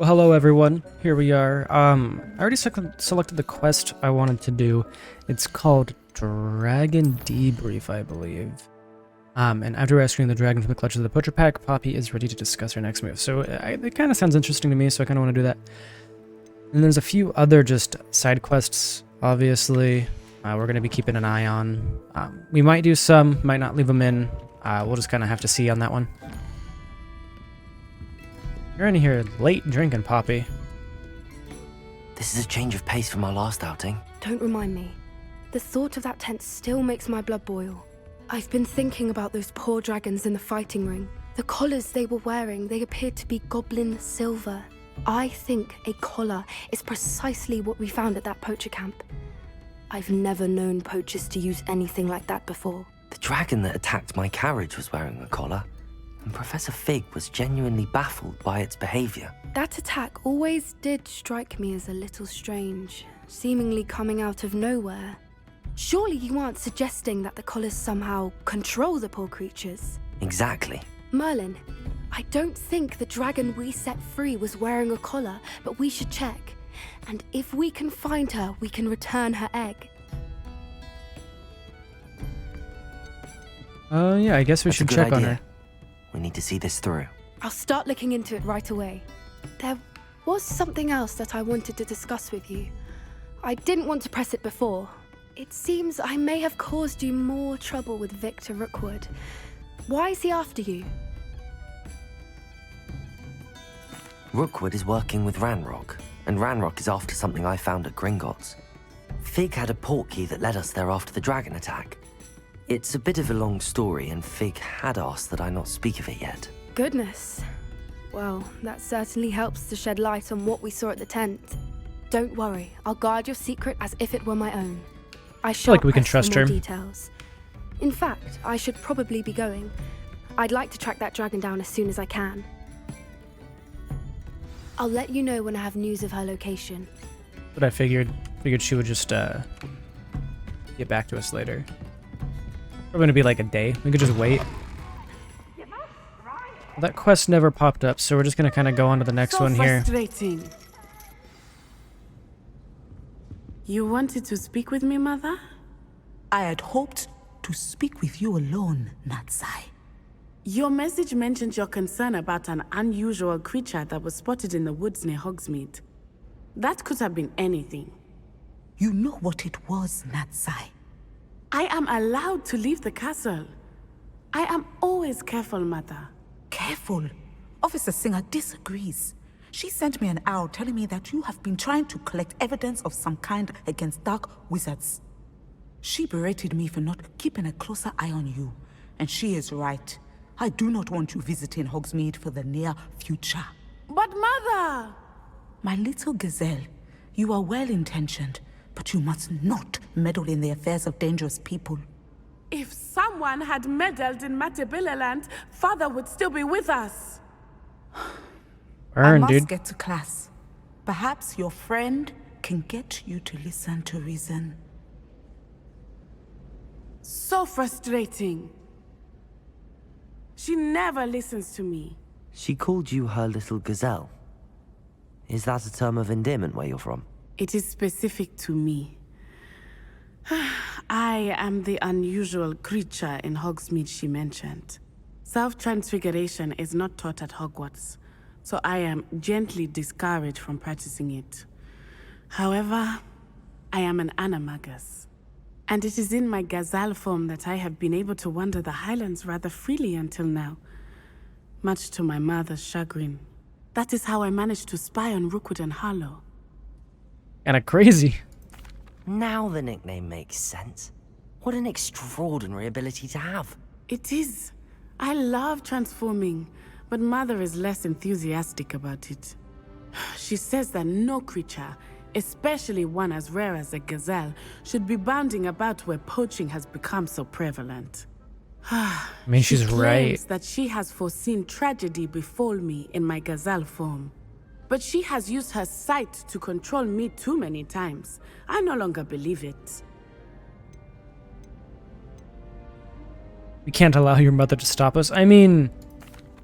Well, hello everyone. Here we are. I already selected the quest I wanted to do. It's called Dragon Debrief, I believe. And after rescuing the dragon from the clutches of the Poacher Pack, Poppy is ready to discuss her next move. So it kind of sounds interesting to me, so I kind of want to do that. And there's a few other just side quests, obviously, we're going to be keeping an eye on. We might do some, might not leave them in. We'll just kind of have to see on that one. You're in here late drinking, Poppy. This is a change of pace from our last outing. Don't remind me. The thought of that tent still makes my blood boil. I've been thinking about those poor dragons in the fighting ring. The collars they were wearing, they appeared to be goblin silver. I think a collar is precisely what we found at that poacher camp. I've never known poachers to use anything like that before. The dragon that attacked my carriage was wearing a collar, and Professor Fig was genuinely baffled by its behavior. That attack always did strike me as a little strange, seemingly coming out of nowhere. Surely you aren't suggesting that the collars somehow control the poor creatures? Exactly. Merlin, I don't think the dragon we set free was wearing a collar, but we should check. And if we can find her, we can return her egg. Yeah, I guess we should check on her. We need to see this through. I'll start looking into it right away. There was something else that I wanted to discuss with you. I didn't want to press it before. It seems I may have caused you more trouble with Victor Rookwood. Why is he after you? Rookwood is working with Ranrock, and Ranrock is after something I found at Gringotts. Fig had a portkey that led us there after the dragon attack. It's a bit of a long story, and Fig had asked that I not speak of it yet. Goodness. Well, that certainly helps to shed light on what we saw at the tent. Don't worry, I'll guard your secret as if it were my own. I feel like we can trust her. Details. In fact, I should probably be going. I'd like to track that dragon down as soon as I can. I'll let you know when I have news of her location. But I figured she would just get back to us later. Probably gonna be like a day. We could just wait. Well, that quest never popped up, so we're just gonna kind of go on to the next one here. Frustrating. You wanted to speak with me, Mother? I had hoped to speak with you alone, Natsai. Your message mentioned your concern about an unusual creature that was spotted in the woods near Hogsmeade. That could have been anything. You know what it was, Natsai. I am allowed to leave the castle. I am always careful, Mother. Careful. Officer Singer disagrees. She sent me an owl telling me that you have been trying to collect evidence of some kind against dark wizards. She berated me for not keeping a closer eye on you, and she is right. I do not want you visiting Hogsmeade for the near future. But Mother! My little gazelle, you are well-intentioned, but you must not meddle in the affairs of dangerous people. If someone had meddled in Matabeleland, Father would still be with us. I must dude. get to class. Perhaps your friend can get you to listen to reason. So frustrating. She never listens to me. She called you her little gazelle. Is that a term of endearment where you're from? It is specific to me. I am the unusual creature in Hogsmeade she mentioned. Self-transfiguration is not taught at Hogwarts, so I am gently discouraged from practicing it. However, I am an animagus, and it is in my gazelle form that I have been able to wander the highlands rather freely until now, much to my mother's chagrin. That is how I managed to spy on Rookwood and Harlow. Kinda crazy. Now the nickname makes sense. What an extraordinary ability to have. It is. I love transforming, but Mother is less enthusiastic about it. She says that no creature, especially one as rare as a gazelle, should be bounding about where poaching has become so prevalent. I mean, she's She claims right. that she has foreseen tragedy befall me in my gazelle form. But she has used her sight to control me too many times. I no longer believe it. We can't allow your mother to stop us. I mean,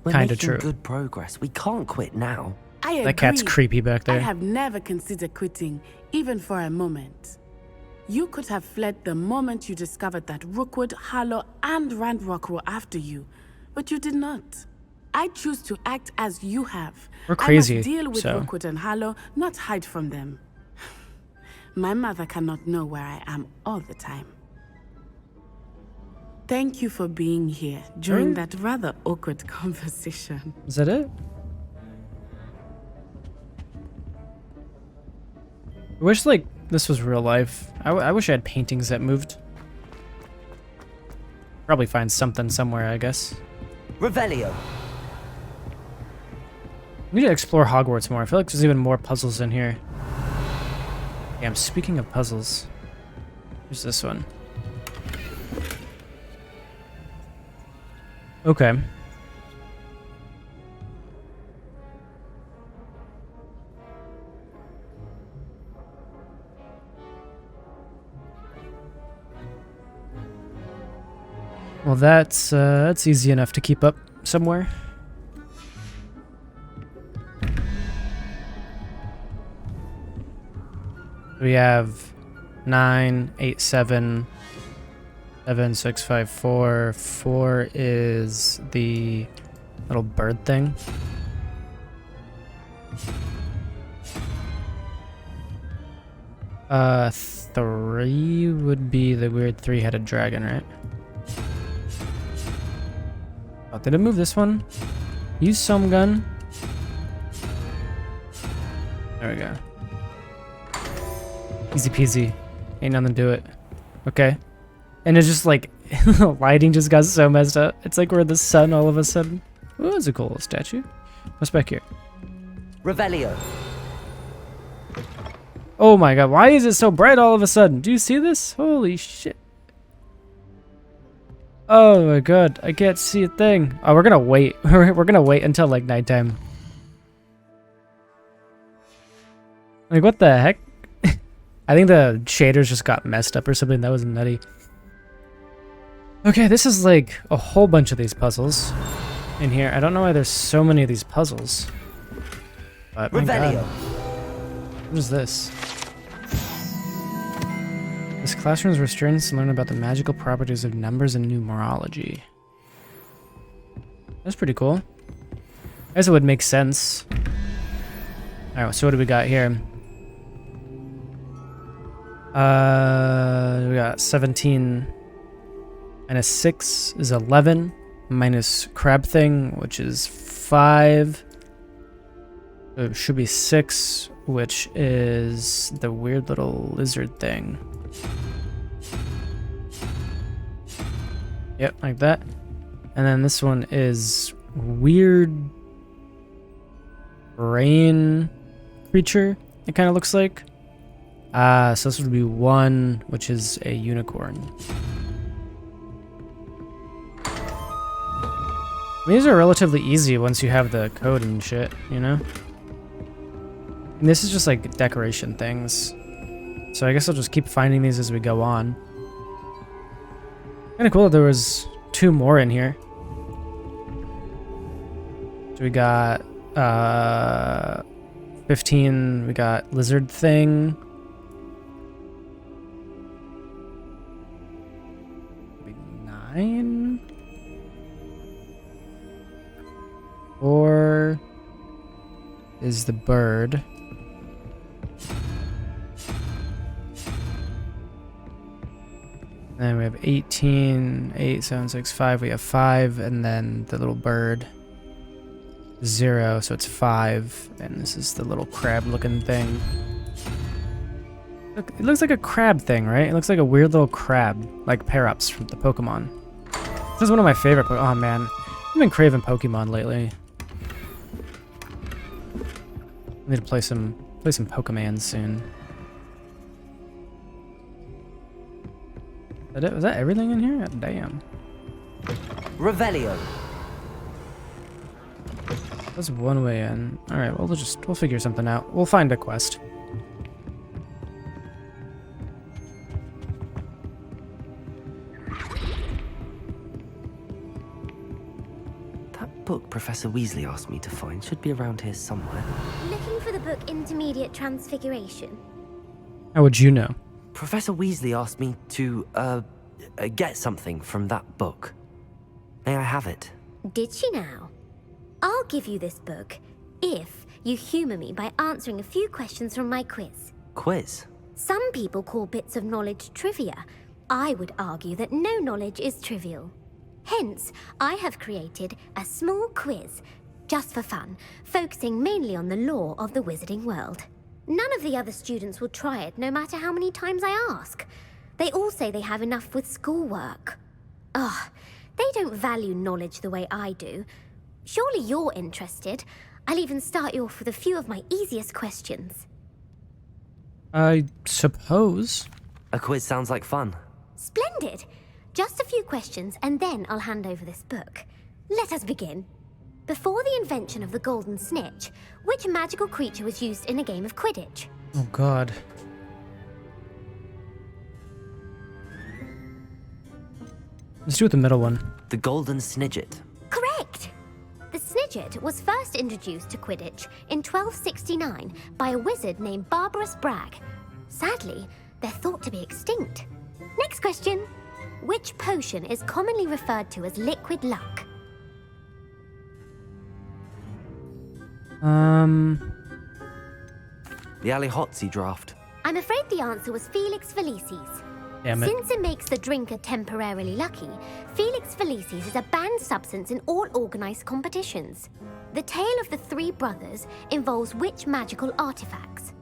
We're kinda making true. good progress. We can't quit now. I agree. That cat's creepy back there. I have never considered quitting, even for a moment. You could have fled the moment you discovered that Rookwood, Harlow, and Ranrock were after you, but you did not. I choose to act as you have. We're crazy, I must deal with so. Rookwood and Harlow, not hide from them. My mother cannot know where I am all the time. Thank you for being here during that rather awkward conversation. Is that it? I wish, like, this was real life. I wish I had paintings that moved. Probably find something somewhere, I guess. Revelio. We need to explore Hogwarts more. I feel like there's even more puzzles in here. Damn, speaking of puzzles. Here's this one. Okay. Well, that's easy enough to keep up somewhere. We have 9, 8, 7, 7, 6, 5, 4. 4 is the little bird thing. Uh, 3 would be the weird 3-headed dragon, right? Oh, did it move this one? Use some gun. There we go. Easy peasy. Ain't nothing to it. Okay. And it's just like, the lighting just got so messed up. It's like we're in the sun all of a sudden. Oh, that's a cool little statue. What's back here? Revelio. Oh my god, why is it so bright all of a sudden? Do you see this? Holy shit. Oh my god, I can't see a thing. Oh, we're gonna wait. We're gonna wait until like nighttime. Like, what the heck? I think the shaders just got messed up or something. That was nutty. Okay, this is like a whole bunch of these puzzles in here. I don't know why there's so many of these puzzles. But my god. What is this? This classroom is where students learn about the magical properties of numbers and numerology. That's pretty cool. I guess it would make sense. Alright, so what do we got here? We got 17 minus 6 is 11 minus crab thing, which is 5. So it should be 6, which is the weird little lizard thing. Yep, like that. And then this one is weird rain creature, it kind of looks like. So this would be 1, which is a unicorn. These are relatively easy once you have the code and shit, you know? And this is just like decoration things. So I guess I'll just keep finding these as we go on. Kinda cool that there was 2 more in here. So we got 15, we got lizard thing. 9. 4 is the bird. And then we have 18, 8, 7, 6, 5. We have 5, and then the little bird. 0, so it's 5. And this is the little crab-looking thing. Look, it looks like a crab thing, right? It looks like a weird little crab, like Parops from the Pokemon. This is one of my favorite. Oh man, I've been craving Pokemon lately. I need to play some Pokemon soon. Is that it? Was that everything in here? God damn. Revelio. That's one way in. All right, well we'll figure something out. We'll find a quest. That book Professor Weasley asked me to find should be around here somewhere. Looking for the book Intermediate Transfiguration. How would you know? Professor Weasley asked me to, get something from that book. May I have it? Did she now? I'll give you this book if you humour me by answering a few questions from my quiz. Quiz? Some people call bits of knowledge trivia. I would argue that no knowledge is trivial. Hence, I have created a small quiz, just for fun, focusing mainly on the lore of the wizarding world. None of the other students will try it, no matter how many times I ask. They all say they have enough with schoolwork. Ugh, they don't value knowledge the way I do. Surely you're interested. I'll even start you off with a few of my easiest questions. I suppose. A quiz sounds like fun. Splendid! Just a few questions, and then I'll hand over this book. Let us begin. Before the invention of the golden snitch, which magical creature was used in a game of Quidditch? Oh god. Let's do it the middle one. The Golden Snidget. Correct! The Snidget was first introduced to Quidditch in 1269 by a wizard named Barbarous Bragg. Sadly, they're thought to be extinct. Next question. Which potion is commonly referred to as liquid luck? The Alley-Hotsy draft. I'm afraid the answer was Felix Felicis. Damn it. Since it makes the drinker temporarily lucky, Felix Felicis is a banned substance in all organized competitions. The tale of the three brothers involves which magical artifacts?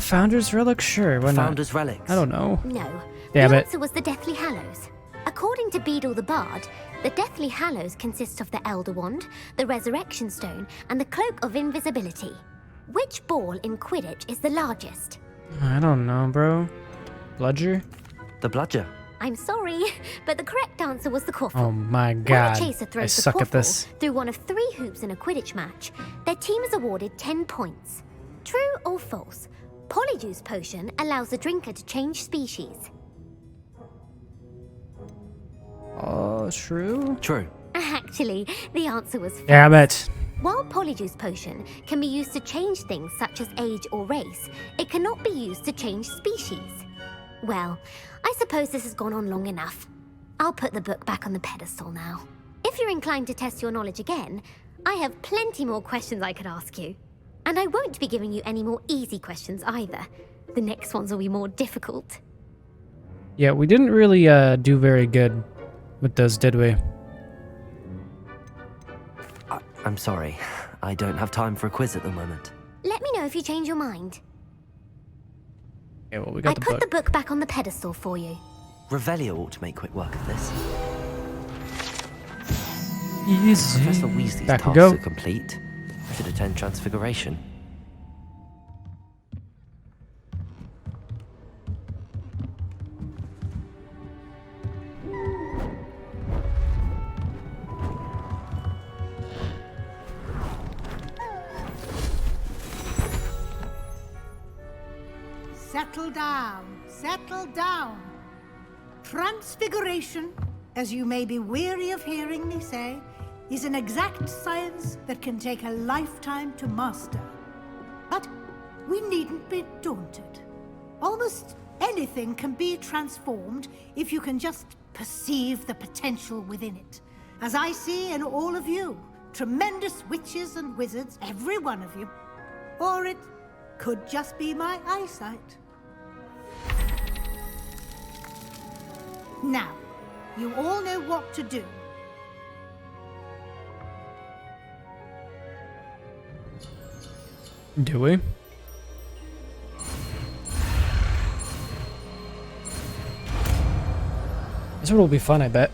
Founder's Relic? Sure, why not? Founder's Relics. I don't know. No. Damn the it. answer was the Deathly Hallows. According to Beadle the Bard, the Deathly Hallows consists of the Elder Wand, the Resurrection Stone, and the Cloak of Invisibility. Which ball in Quidditch is the largest? I don't know, bro. Bludger? The Bludger. I'm sorry, but the correct answer was the Quaffle. Oh my When god. a chaser I throws the suck at Quaffle this. through one of 3 hoops in a Quidditch match, their team is awarded 10 points. True or false? Polyjuice Potion allows the drinker to change species. True? True. Actually, the answer was false. Damn it. While Polyjuice Potion can be used to change things such as age or race, it cannot be used to change species. Well, I suppose this has gone on long enough. I'll put the book back on the pedestal now. If you're inclined to test your knowledge again, I have plenty more questions I could ask you. And I won't be giving you any more easy questions either. The next ones will be more difficult. Yeah, we didn't really do very good with those, did we? I'm sorry. I don't have time for a quiz at the moment. Let me know if you change your mind. Yeah, well, we got I the put book. the book back on the pedestal for you. Revelio ought to make quick work of this. Easy. Professor Weasley's Back we tasks go. are complete. I should attend Transfiguration. Settle down, settle down. Transfiguration, as you may be weary of hearing me say, is an exact science that can take a lifetime to master. But we needn't be daunted. Almost anything can be transformed if you can just perceive the potential within it. As I see in all of you, tremendous witches and wizards, every one of you. Or it could just be my eyesight. Now, you all know what to do. Do we? This one will be fun, I bet.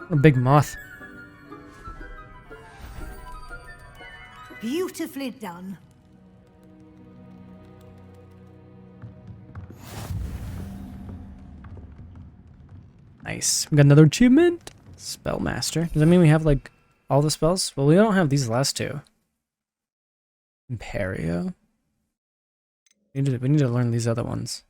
A big moth. Beautifully done. Nice. We got another achievement. Spellmaster. Does that mean we have, like, all the spells? Well, we don't have these last two. Imperio? We need to learn these other ones.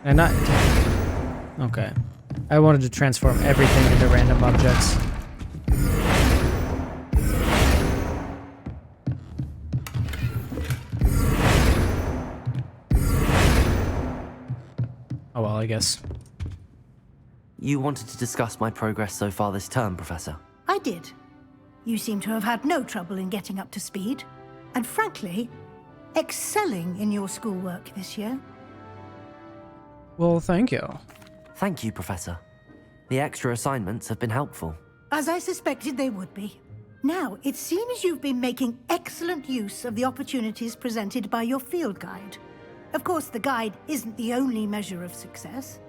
And not... Okay. I wanted to transform everything into random objects. Oh well, I guess. You wanted to discuss my progress so far this term, Professor? I did. You seem to have had no trouble in getting up to speed. And frankly, excelling in your schoolwork this year. Well, thank you. Thank you, Professor. The extra assignments have been helpful. As I suspected they would be. Now, it seems you've been making excellent use of the opportunities presented by your field guide. Of course, the guide isn't the only measure of success.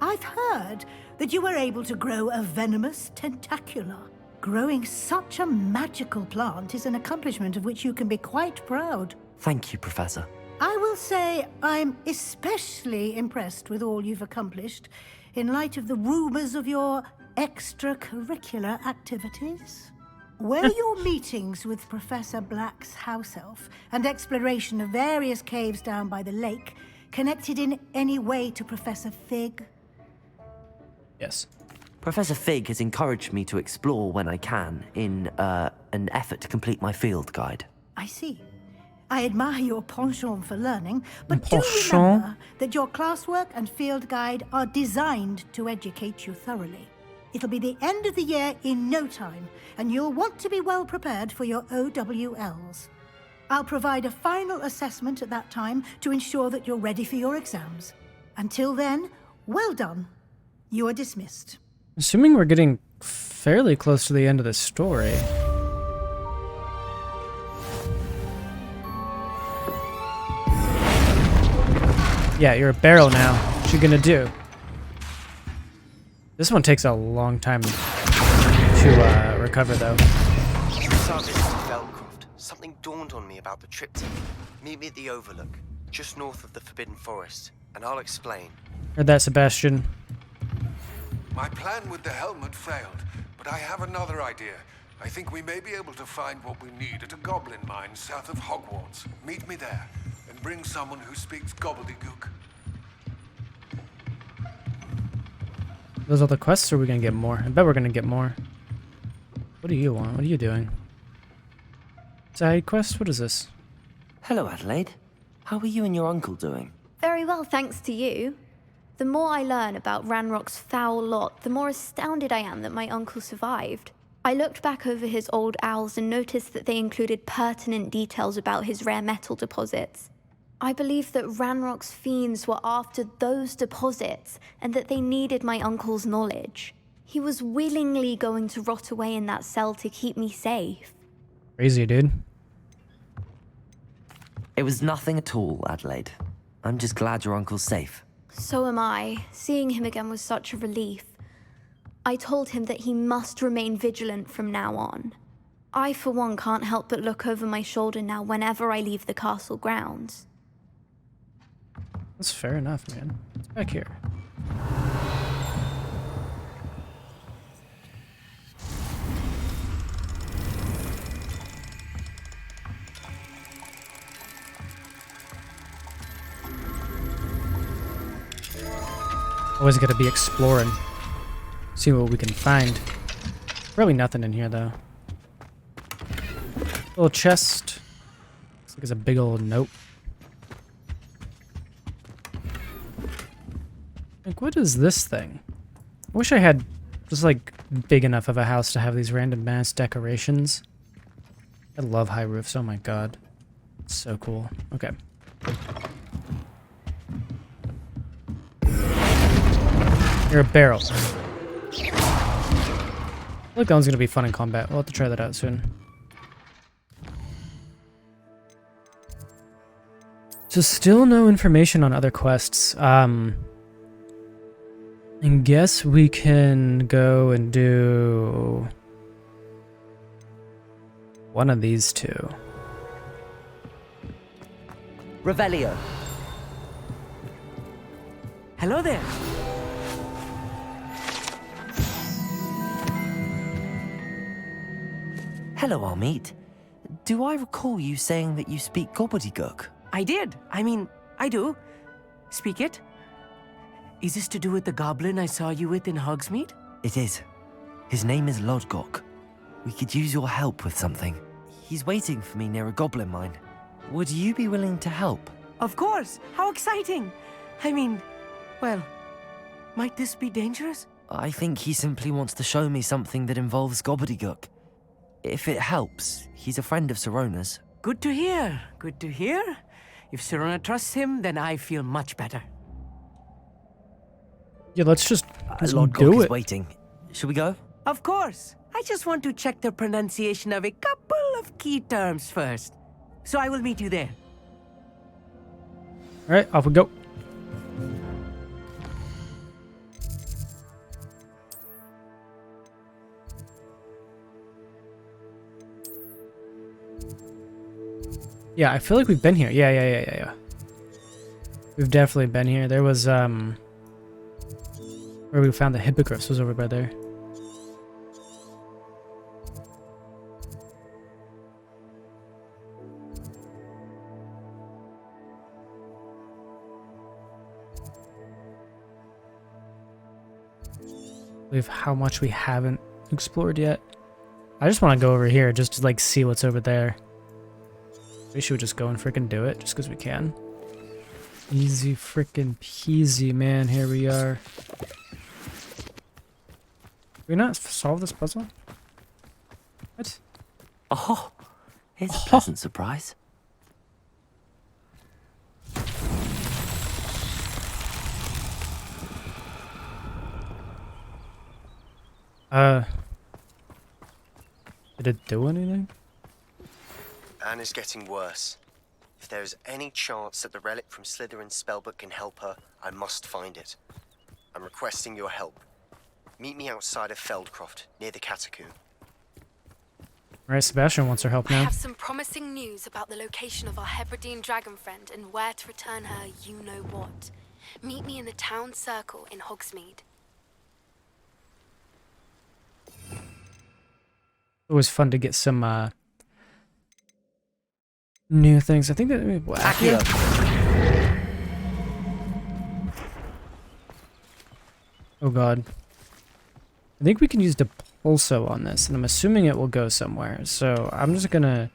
I've heard that you were able to grow a venomous tentacula. Growing such a magical plant is an accomplishment of which you can be quite proud. Thank you, Professor. I will say I'm especially impressed with all you've accomplished in light of the rumors of your extracurricular activities. Were your meetings with Professor Black's house elf and exploration of various caves down by the lake connected in any way to Professor Fig? Yes. Professor Fig has encouraged me to explore when I can in an effort to complete my field guide. I see. I admire your penchant for learning, but do Penchant? remember that your classwork and field guide are designed to educate you thoroughly. It'll be the end of the year in no time, and you'll want to be well prepared for your OWLs. I'll provide a final assessment at that time to ensure that you're ready for your exams. Until then, well done. You are dismissed. Assuming we're getting fairly close to the end of the story. Yeah, you're a barrel now. What you gonna do? This one takes a long time to recover, though. Since our visit to Velcroft, something dawned on me about the triptych. Meet me at the Overlook, just north of the Forbidden Forest, and I'll explain. Heard that, Sebastian. My plan with the helmet failed, but I have another idea. I think we may be able to find what we need at a goblin mine south of Hogwarts. Meet me there, and bring someone who speaks gobbledygook. Those are the quests, or are we gonna get more? I bet we're gonna get more. What do you want? What are you doing? Side quest? What is this? Hello, Adelaide. How are you and your uncle doing? Very well, thanks to you. The more I learn about Ranrock's foul lot, the more astounded I am that my uncle survived. I looked back over his old owls and noticed that they included pertinent details about his rare metal deposits. I believe that Ranrock's fiends were after those deposits and that they needed my uncle's knowledge. He was willingly going to rot away in that cell to keep me safe. Crazy, dude. It was nothing at all, Adelaide. I'm just glad your uncle's safe. So am I. Seeing him again was such a relief. I told him that he must remain vigilant from now on. I, for one, can't help but look over my shoulder now whenever I leave the castle grounds. That's fair enough, man. It's back here. Always gotta be exploring. See what we can find. Probably nothing in here, though. Little chest. Looks like it's a big old note. Like, what is this thing? I wish I had just, like, big enough of a house to have these random mass decorations. I love high roofs, oh my god. It's so cool. Okay. You're a barrel. Look, that one's gonna be fun in combat. We'll have to try that out soon. So still no information on other quests. I guess we can go and do one of these two. Revelio. Hello there. Hello, Hogsmeade. Do I recall you saying that you speak gobbledygook? I did. I mean, I do. Speak it. Is this to do with the goblin I saw you with in Hogsmeade? It is. His name is Lodgok. We could use your help with something. He's waiting for me near a goblin mine. Would you be willing to help? Of course. How exciting. I mean, well, might this be dangerous? I think he simply wants to show me something that involves gobbledygook. If it helps, he's a friend of Sirona's. Good to hear. Good to hear. If Sirona trusts him, then I feel much better. Yeah, let's just Lodgok do is it. waiting. Should we go? Of course. I just want to check the pronunciation of a couple of key terms first. So I will meet you there. All right, off we go. Yeah, I feel like we've been here. Yeah. We've definitely been here. There was, where we found the hippogriffs was over by there. Believe how much we haven't explored yet. I just want to go over here just to like see what's over there. We should just go and freaking do it just because we can. Easy freaking peasy, man. Here we are. Did we not solve this puzzle? What? Oh, it's a pleasant surprise. Did it do anything? Anna's getting worse. If there is any chance that the relic from Slytherin's spellbook can help her, I must find it. I'm requesting your help. Meet me outside of Feldcroft, near the Catacomb. Alright, Sebastian wants our help I now. have some promising news about the location of our Hebridean dragon friend and where to return her you-know-what. Meet me in the town circle in Hogsmeade. Always fun to get some new things. I think that Accio. Oh god. I think we can use Depulso on this, and I'm assuming it will go somewhere. So I'm just gonna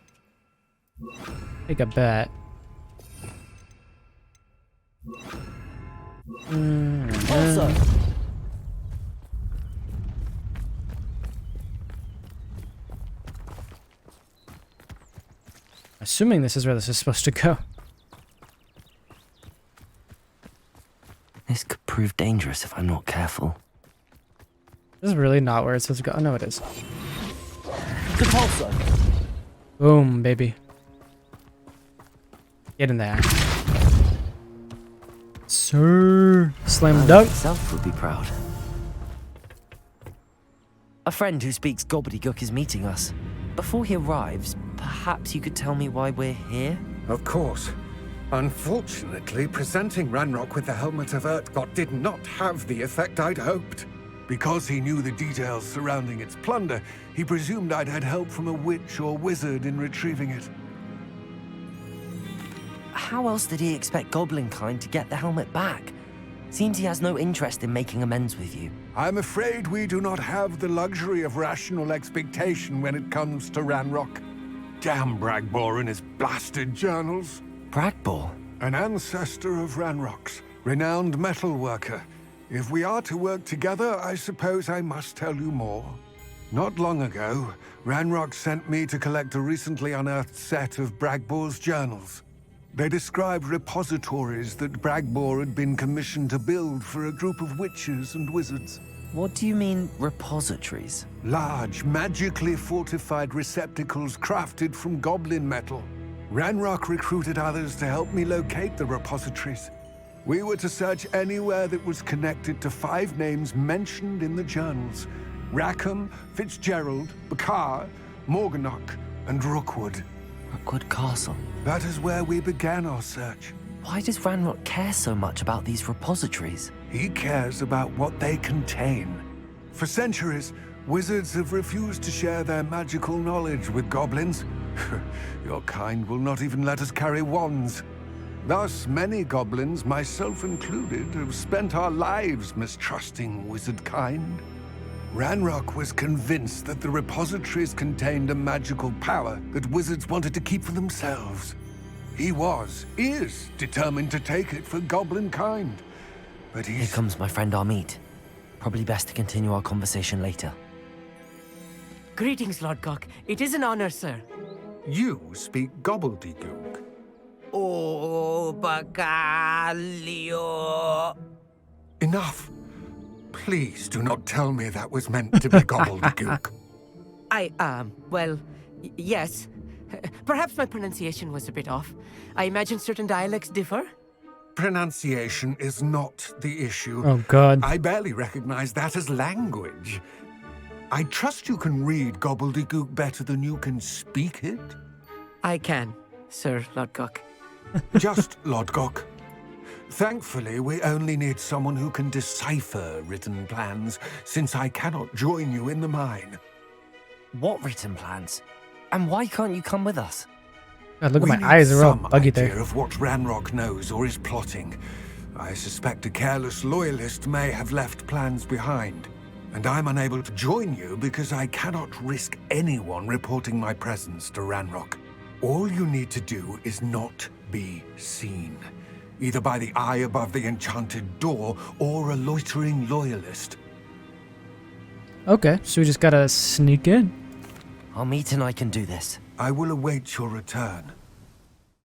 take a bet. Assuming this is where this is supposed to go. This could prove dangerous if I'm not careful. This is really not where it's supposed to go. Oh, no, it is. Depulso. Boom, baby. Get in there. Sir. Slam dunk. Myself would be proud. A friend who speaks gobbledygook is meeting us. Before he arrives, perhaps you could tell me why we're here? Of course. Unfortunately, presenting Ranrock with the Helmet of Urtkot did not have the effect I'd hoped. Because he knew the details surrounding its plunder, he presumed I'd had help from a witch or wizard in retrieving it. How else did he expect Goblinkind to get the helmet back? Seems he has no interest in making amends with you. I'm afraid we do not have the luxury of rational expectation when it comes to Ranrock. Damn Bragbor and his blasted journals. Bragbor? An ancestor of Ranrock's, renowned metalworker. If we are to work together, I suppose I must tell you more. Not long ago, Ranrock sent me to collect a recently unearthed set of Bragbor's journals. They described repositories that Bragbor had been commissioned to build for a group of witches and wizards. What do you mean, repositories? Large, magically fortified receptacles crafted from goblin metal. Ranrock recruited others to help me locate the repositories. We were to search anywhere that was connected to 5 names mentioned in the journals: Rackham, Fitzgerald, Bakar, Morganach, and Rookwood. Rookwood Castle. That is where we began our search. Why does Ranrock care so much about these repositories? He cares about what they contain. For centuries, wizards have refused to share their magical knowledge with goblins. Your kind will not even let us carry wands. Thus, many goblins, myself included, have spent our lives mistrusting wizard kind. Ranrock was convinced that the repositories contained a magical power that wizards wanted to keep for themselves. He is determined to take it for goblin kind. But Here he's... comes my friend Amit. Probably best to continue our conversation later. Greetings, Lord Gok. It is an honor, sir. You speak gobbledygook. Oh, Bacalio. Enough. Please do not tell me that was meant to be gobbledygook. Well, yes. Perhaps my pronunciation was a bit off. I imagine certain dialects differ. Pronunciation is not the issue. Oh, God. I barely recognize that as language. I trust you can read gobbledygook better than you can speak it? I can, Sir Lord Gok. Just Lodgok. Thankfully, we only need someone who can decipher written plans, since I cannot join you in the mine. What written plans? And why can't you come with us? God, look We at need my eyes, they're all some buggy idea there. of what Ranrock knows or is plotting. I suspect a careless loyalist may have left plans behind. And I'm unable to join you because I cannot risk anyone reporting my presence to Ranrock. All you need to do is not be seen, either by the eye above the enchanted door or a loitering loyalist. Okay, so we just gotta sneak in. Amit and I can do this. I will await your return.